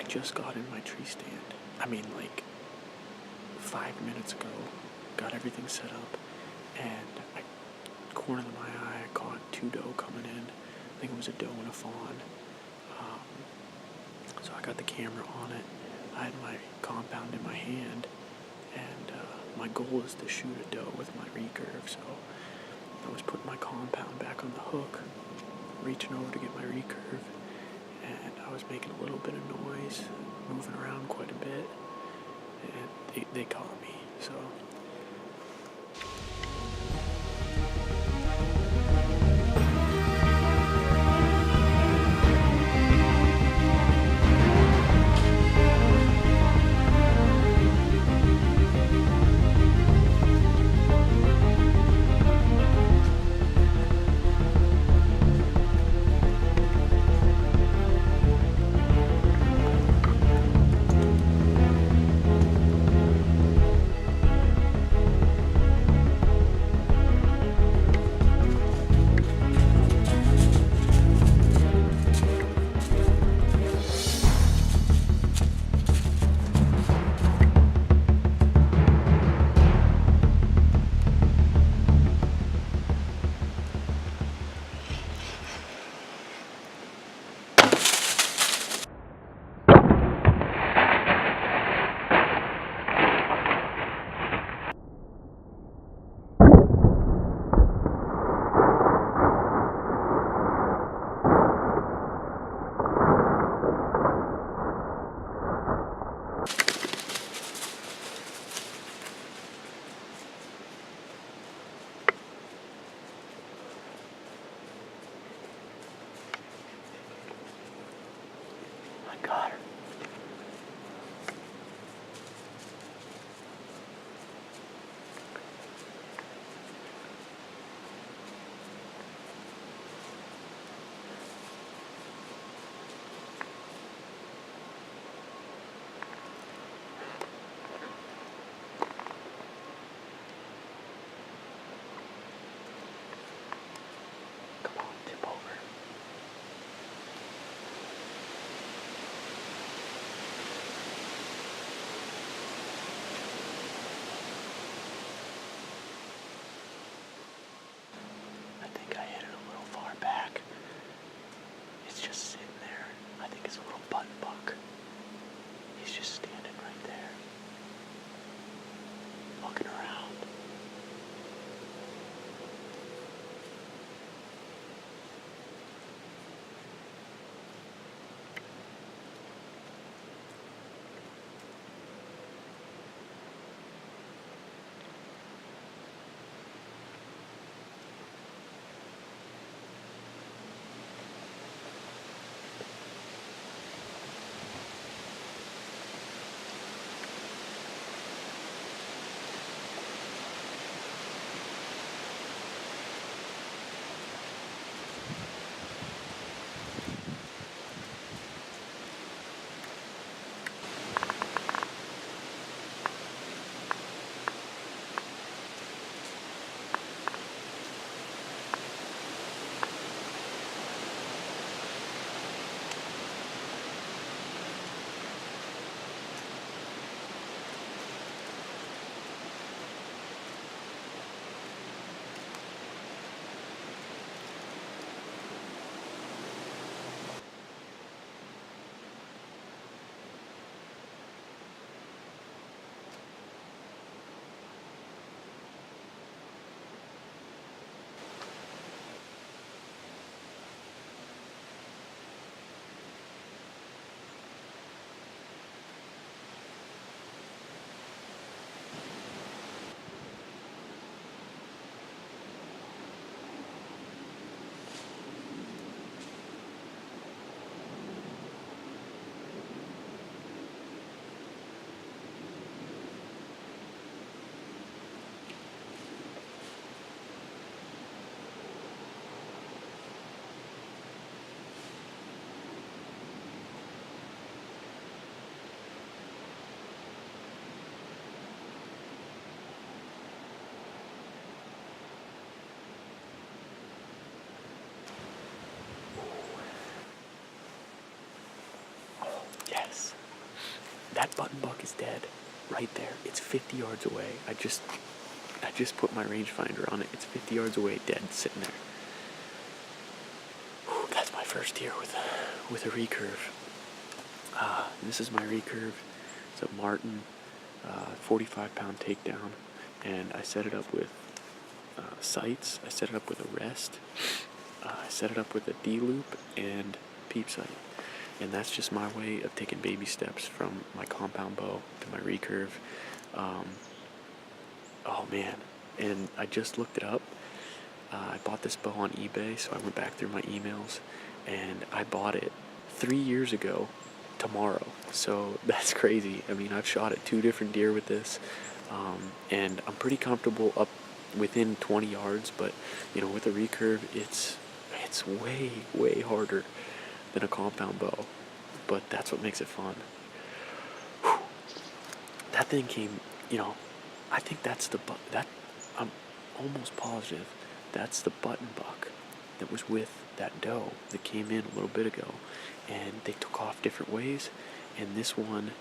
I just got in my tree stand. I mean, like 5 minutes ago. Got everything set up, and I cornered of my eye. I caught 2 doe coming in. I think it was a doe and a fawn. So I got the camera on it. I had my compound in my hand, and my goal is to shoot a doe with my recurve. So I was putting my compound back on the hook, reaching over to get my recurve, and I was making a little bit of noise, moving around quite a bit, and they caught me. So I got her. Come on, tip over. I think I hit it a little far back. It's just sitting there. I think it's a little button buck. He's just standing right there, looking around. That button buck is dead, right there. It's 50 yards away. I just put my rangefinder on it. It's 50 yards away, dead, sitting there. Whew, that's my first deer with a recurve. This is my recurve. It's a Martin 45-pound takedown, and I set it up with sights. I set it up with a rest. I set it up with a D-loop and peep sight. And that's just my way of taking baby steps from my compound bow to my recurve. Oh man, and I just looked it up. I bought this bow on eBay, so I went back through my emails, and I bought it 3 years ago tomorrow. So that's crazy. I mean, I've shot at 2 different deer with this, and I'm pretty comfortable up within 20 yards, but you know, with a recurve, it's way harder than a compound bow, but that's what makes it fun. Whew. That thing came, you know, I think that's I'm almost positive that's the button buck that was with that doe that came in a little bit ago, and they took off different ways, and this one,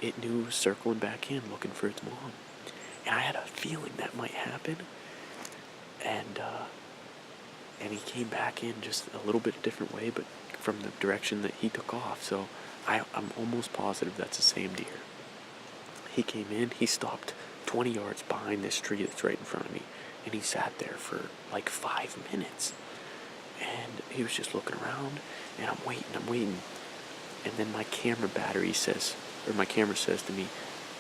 it knew it was circling back in looking for its mom, and I had a feeling that might happen, and he came back in just a little bit different way, but from the direction that he took off. So I'm almost positive that's the same deer. He came in, he stopped 20 yards behind this tree that's right in front of me, and he sat there for like 5 minutes, and he was just looking around, and I'm waiting, and then my camera says to me,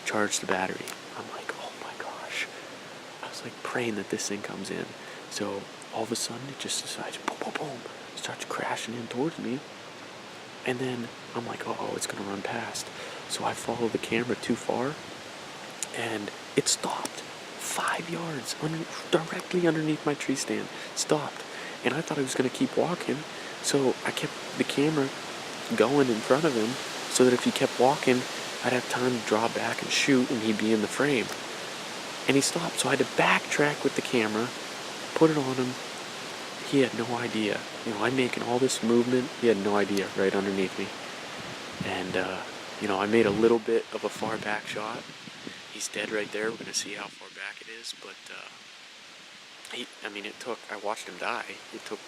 charge the battery. I'm like, oh my gosh. I was like praying that this thing comes in. So all of a sudden it just decides, boom, boom, boom, starts crashing in towards me. And then I'm like, oh, it's gonna run past. So I follow the camera too far, and it stopped 5 yards directly underneath my tree stand. Stopped. And I thought I was gonna keep walking. So I kept the camera going in front of him so that if he kept walking, I'd have time to draw back and shoot, and he'd be in the frame. And he stopped, so I had to backtrack with the camera, put it on him. He had no idea. You know, I'm making all this movement. He had no idea right underneath me. And, you know, I made a little bit of a far back shot. He's dead right there. We're going to see how far back it is. But, I watched him die. It took,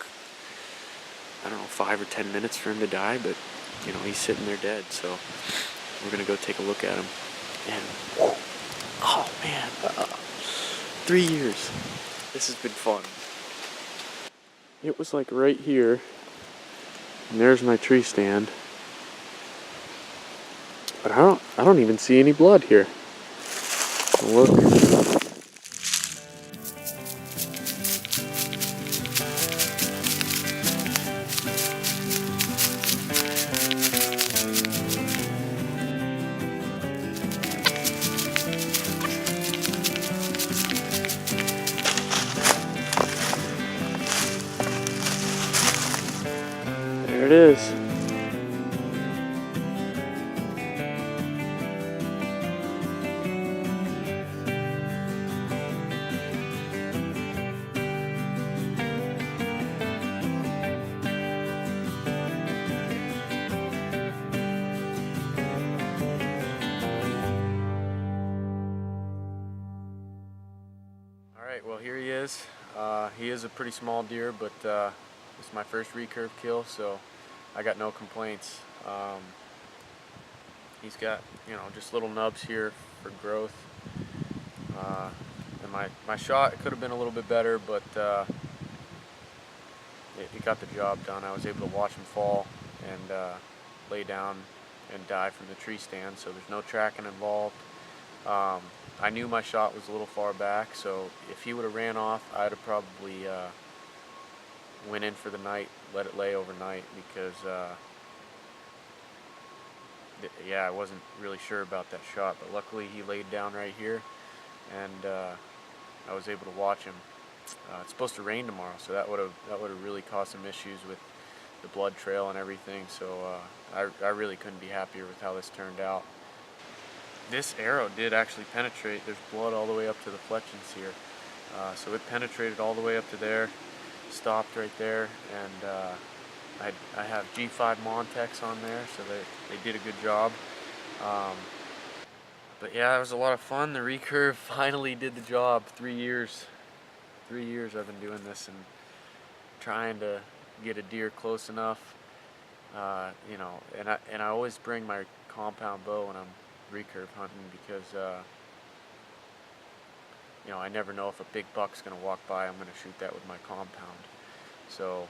5 or 10 minutes for him to die. But, you know, he's sitting there dead. So we're going to go take a look at him. And, oh, man. 3 years. This has been fun. It was like right here, and there's my tree stand. But I don't even see any blood here. Look. There it is. Alright, well here he is. He is a pretty small deer, but it's my first recurve kill, so I got no complaints. He's got, just little nubs here for growth. And my shot, it could have been a little bit better, but it got the job done. I was able to watch him fall and lay down and die from the tree stand, so there's no tracking involved. I knew my shot was a little far back, so if he would have ran off, I'd have probably went in for the night, let it lay overnight, because I wasn't really sure about that shot, but luckily he laid down right here, and I was able to watch him. It's supposed to rain tomorrow, so that would have really caused some issues with the blood trail and everything, so I really couldn't be happier with how this turned out. This arrow did actually penetrate. There's blood all the way up to the fletchings here. So it penetrated all the way up to there, stopped right there, and I have G5 Montex on there, so they did a good job. But yeah, it was a lot of fun. The recurve finally did the job. 3 years. 3 years I've been doing this and trying to get a deer close enough. You know, and I always bring my compound bow when I'm recurve hunting because you know, I never know if a big buck's gonna walk by. I'm gonna shoot that with my compound. So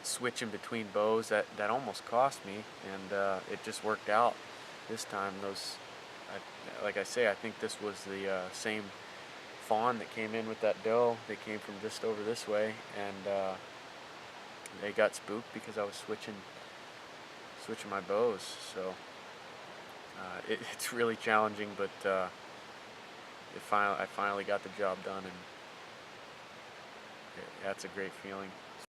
switching between bows, that almost cost me, and it just worked out this time. Like I say, I think this was the same fawn that came in with that doe. They came from just over this way, and they got spooked because I was switching my bows. So it's really challenging, but I finally got the job done, and that's a great feeling.